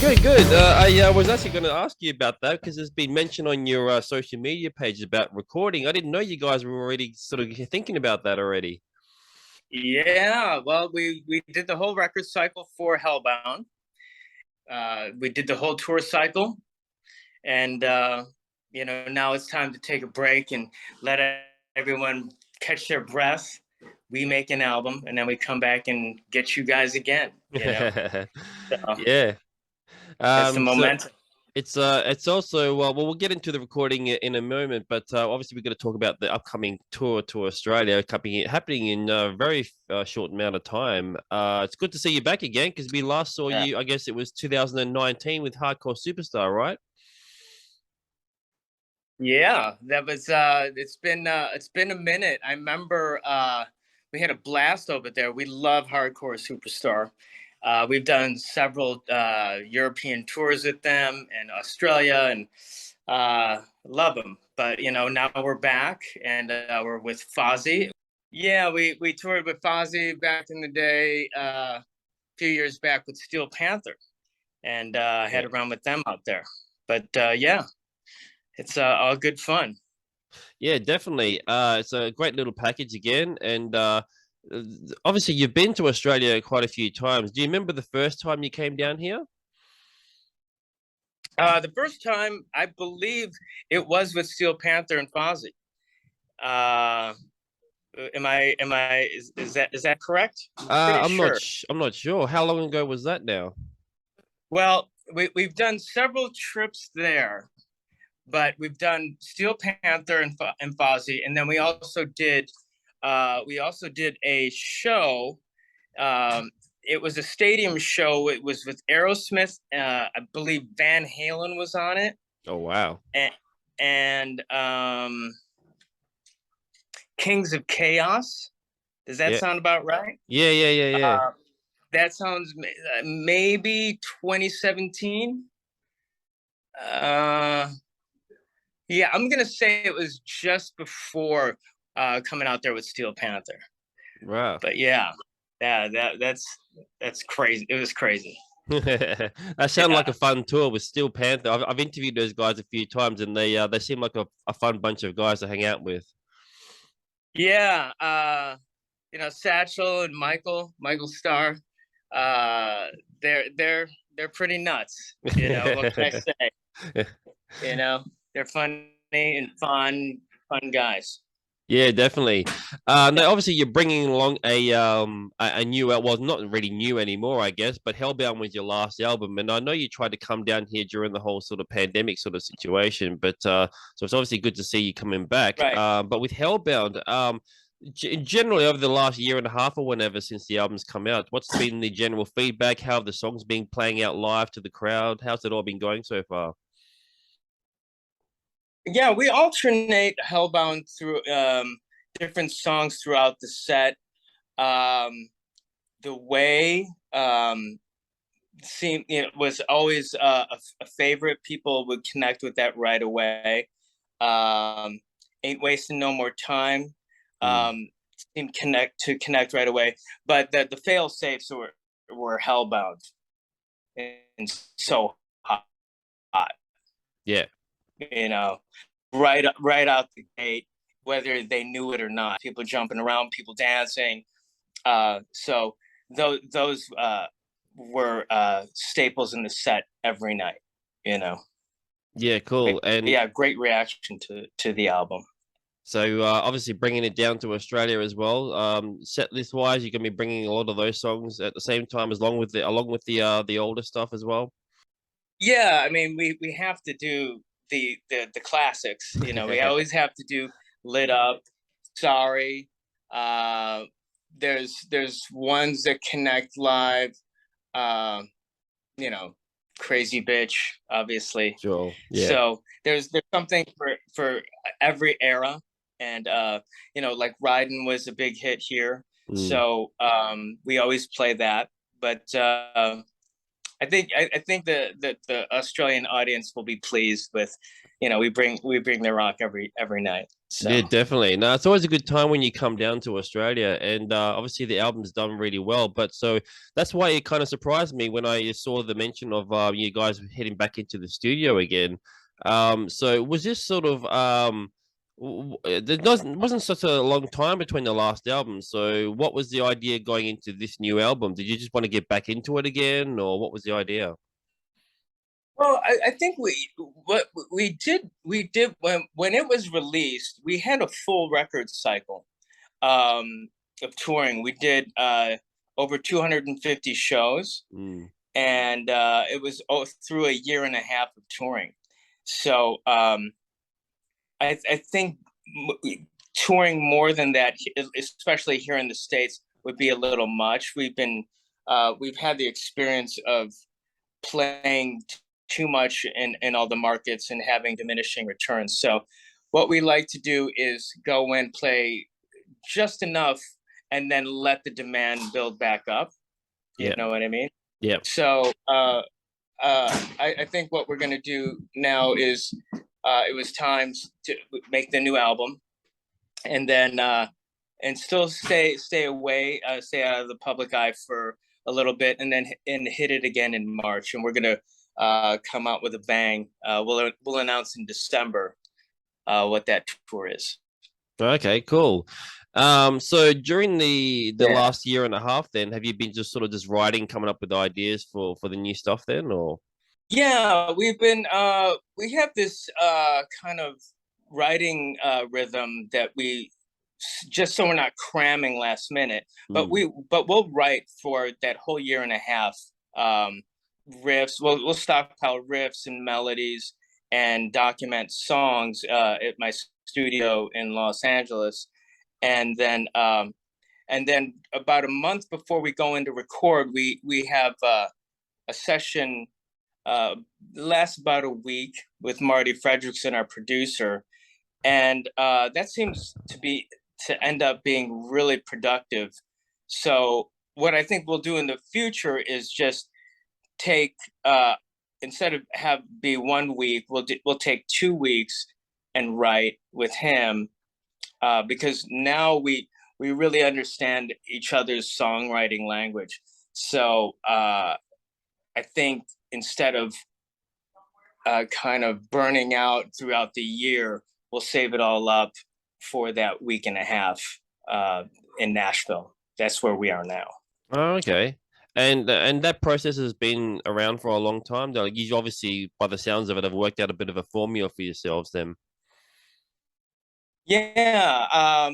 Good, good. I was actually going to ask you about that because there's been mention on your social media pages about recording. I didn't know you guys were already sort of thinking about that already. Yeah, well, we did the whole record cycle for Hellbound. We did the whole tour cycle, and now it's time to take a break and let everyone catch their breath. We make an album, and then we come back and get you guys again. So Yeah. that's the So momentum. it's also well, we'll get into the recording in a moment, but obviously we're going to talk about the upcoming tour to Australia happening in a very short amount of time. It's good to see you back again because we last saw Yeah. you, I guess it was 2019 with Hardcore Superstar, right? Yeah, that was it's been a minute. I remember we had a blast over there. We love Hardcore Superstar. We've done several European tours with them and Australia and love them. But now we're back and we're with Fozzy. Yeah, we toured with Fozzy back in the day, a few years back with Steel Panther, and had Yeah. a run with them out there. But yeah, it's all good fun. Yeah, definitely. It's a great little package again, and obviously you've been to Australia quite a few times. Do you remember the first time you came down here? The first time, I believe it was with Steel Panther and Fozzy. Uh, is that correct? I'm pretty sure. I'm not sure. How long ago was that now? Well, we've done several trips there, but we've done Steel Panther and Fozzy, and then we also did a show. It was a stadium show. It was with Aerosmith. I believe Van Halen was on it, Oh wow. and, and Kings of Chaos. Does that Yeah. sound about right? Yeah. Uh, that sounds maybe 2017. Uh, yeah, I'm gonna say it was just before coming out there with Steel Panther. Wow. But yeah, that's crazy. It was crazy. That sounded like Yeah, a fun tour with Steel Panther. I've interviewed those guys a few times, and they seem like a fun bunch of guys to hang out with. yeah. Satchel and Michael Starr. Uh, they're pretty nuts. What can I say? You know, they're funny and fun guys. Yeah, definitely. Yeah. No, obviously you're bringing along a new well, not really new anymore, I guess, but Hellbound was your last album, and I know you tried to come down here during the whole sort of pandemic sort of situation, but so it's obviously good to see you coming back. Right. But with Hellbound, generally over the last year and a half or whenever since the album's come out, what's been the general feedback? How have the songs been playing out live to the crowd? How's it all been going so far? Yeah, we alternate Hellbound through different songs throughout the set. Um, the way seemed was always a favorite. People would connect with that right away. Um, Ain't wasting no more time. Mm. Seemed connect right away. But the fail safes were Hellbound and so hot, Yeah. you know, right out the gate, whether they knew it or not. People jumping around, people dancing. So those were staples in the set every night. You know, Yeah, but cool. And yeah, great reaction to the album. so obviously bringing it down to Australia as well. Set list wise, you're gonna be bringing a lot of those songs at the same time, as long with the older stuff as well. Yeah, I mean, we have to do the classics. We always have to do "Lit Up," "Sorry." Uh, there's ones that connect live. Um, you know, "Crazy Bitch," obviously. Sure. Yeah. So there's something for every era, and like "Riding" was a big hit here. Mm. So we always play that, but I think the Australian audience will be pleased with, we bring the rock every night. Yeah, So. definitely. No, it's always a good time when you come down to Australia, and obviously the album's done really well. But so that's why it kind of surprised me when I saw the mention of you guys heading back into the studio again. So was this sort of there wasn't such a long time between the last albums. So what was the idea going into this new album? Did you just want to get back into it again, or what was the idea? Well, I think what we did when it was released, we had a full record cycle um, of touring. We did over 250 shows, Mm, and it was through a year and a half of touring. So I think touring more than that, especially here in the States, would be a little much. We've had the experience of playing too much in all the markets and having diminishing returns. So what we like to do is go in, play just enough, and then let the demand build back up. You yeah, know what I mean? yeah. So I think what we're gonna do now is it was time to make the new album, and then and still stay away, stay out of the public eye for a little bit, and then hit it again in March. And we're gonna come out with a bang. We'll announce in December what that tour is. Okay, cool. So during the Yeah. last year and a half, then have you been just sort of just writing, coming up with ideas for the new stuff then, or? Yeah, we have this kind of writing rhythm that we just so we're not cramming last minute, Mm, but we'll write for that whole year and a half. Um, Riffs, we'll stockpile riffs and melodies and document songs at my studio in Los Angeles, and then about a month before we go into record, we have a session uh, lasts about a week with Marty Fredrickson, our producer, and that seems to end up being really productive. So what I think we'll do in the future is just take instead of have be 1 week, we'll take 2 weeks and write with him because now we really understand each other's songwriting language. So I think instead of kind of burning out throughout the year, we'll save it all up for that week and a half uh, in Nashville. That's where we are now. oh, okay. And that process has been around for a long time. Though, you obviously, by the sounds of it, have worked out a bit of a formula for yourselves then. Yeah,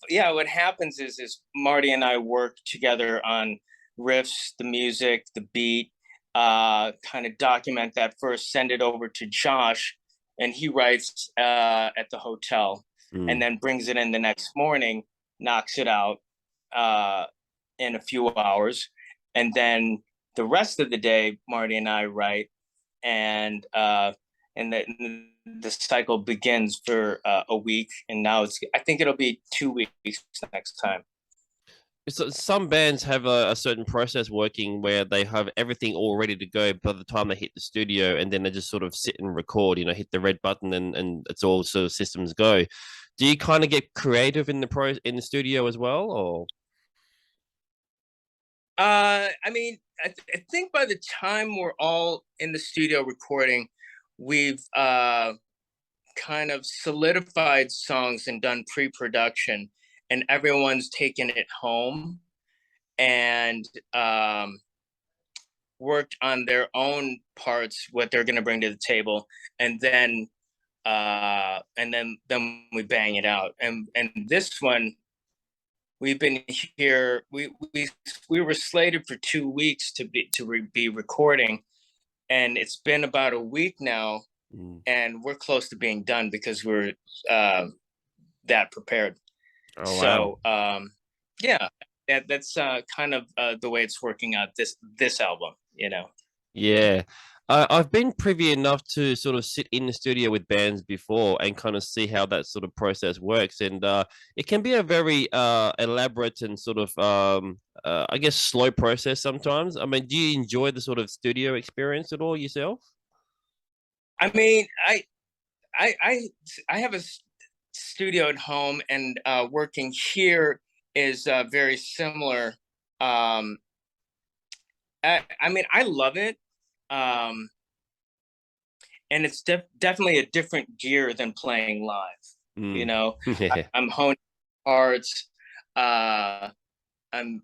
yeah. What happens is Marty and I work together on riffs, the music, the beat, kind of document that first, send it over to Josh, and he writes at the hotel, and Mm. then brings it in the next morning, knocks it out uh, in a few hours, and then the rest of the day, Marty and I write, and the cycle begins for a week, and now I think it'll be 2 weeks next time. So some bands have a certain process working where they have everything all ready to go by the time they hit the studio, and then they just sort of sit and record. Hit the red button, and it's all sort of systems go. Do you kind of get creative in the studio as well, or? I mean, I think by the time we're all in the studio recording, we've kind of solidified songs and done pre-production, and everyone's taken it home and worked on their own parts, what they're going to bring to the table, and then we bang it out. And this one, we've been here. We were slated for 2 weeks to be recording, and it's been about a week now, Mm. and we're close to being done because we're uh, that prepared. Oh wow. So yeah, that's kind of the way it's working out this album. You know. Yeah. I've been privy enough to sort of sit in the studio with bands before and kind of see how that sort of process works. And it can be a very elaborate and sort of, I guess, slow process sometimes. I mean, do you enjoy the sort of studio experience at all yourself? I mean, I I I have a studio at home and working here is very similar. I mean, I love it. Um, and it's definitely a different gear than playing live. You Mm. know, Yeah. I'm honing parts. Uh, I'm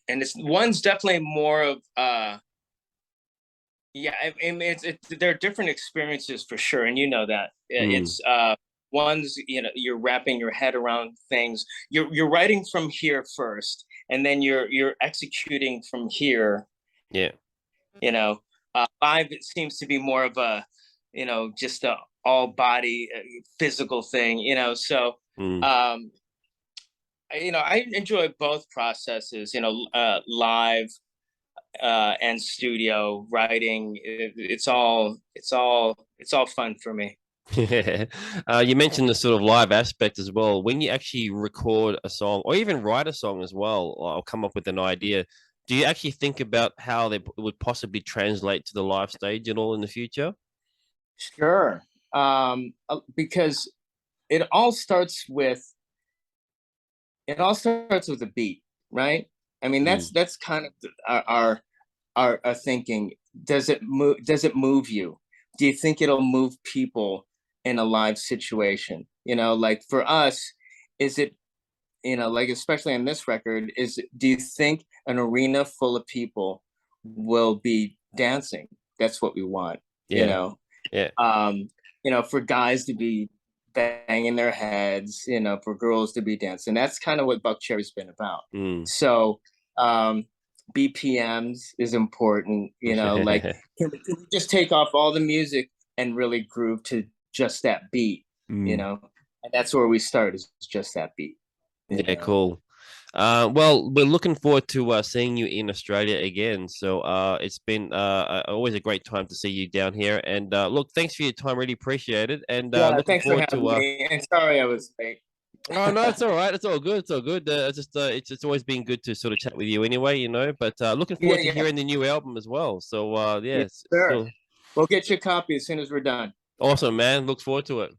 and it's one's definitely more of yeah. I mean, there are different experiences for sure, and you know that Mm. it's one's, you know, you're wrapping your head around things. You're writing from here first, and then you're executing from here. Yeah. You know, live it seems to be more of a, you know, just a all body physical thing. You know, so Mm. um, you know, I enjoy both processes. You know, live and studio writing. It's all fun for me. Yeah. You mentioned the sort of live aspect as well. When you actually record a song or even write a song as well, or come up with an idea, do you actually think about how they would possibly translate to the live stage and all in the future? Sure. Because it all starts with a beat, right? I mean, Mm. that's kind of our thinking. Does it move you? Do you think it'll move people in a live situation? You know, like for us, is it, you know, like especially on this record, do you think an arena full of people will be dancing? That's what we want, you Yeah. know. Yeah. um for guys to be banging their heads, for girls to be dancing. That's kind of what Buckcherry's been about. Mm. So um BPMs is important, like can we just take off all the music and really groove to just that beat, you Mm. know and that's where we start, is just that beat you Yeah, know cool. Well, we're looking forward to seeing you in Australia again. So it's been always a great time to see you down here. And look, thanks for your time. Really appreciate it. And Yeah, looking thanks for forward having to me, and sorry I was late. oh no, it's all right. It's all good. It's all good. It's always been good to sort of chat with you anyway, you know. But looking Yeah, forward to yeah, hearing the new album as well. So yeah, yeah, it's sure. still We'll get you a copy as soon as we're done. awesome, man. Look forward to it.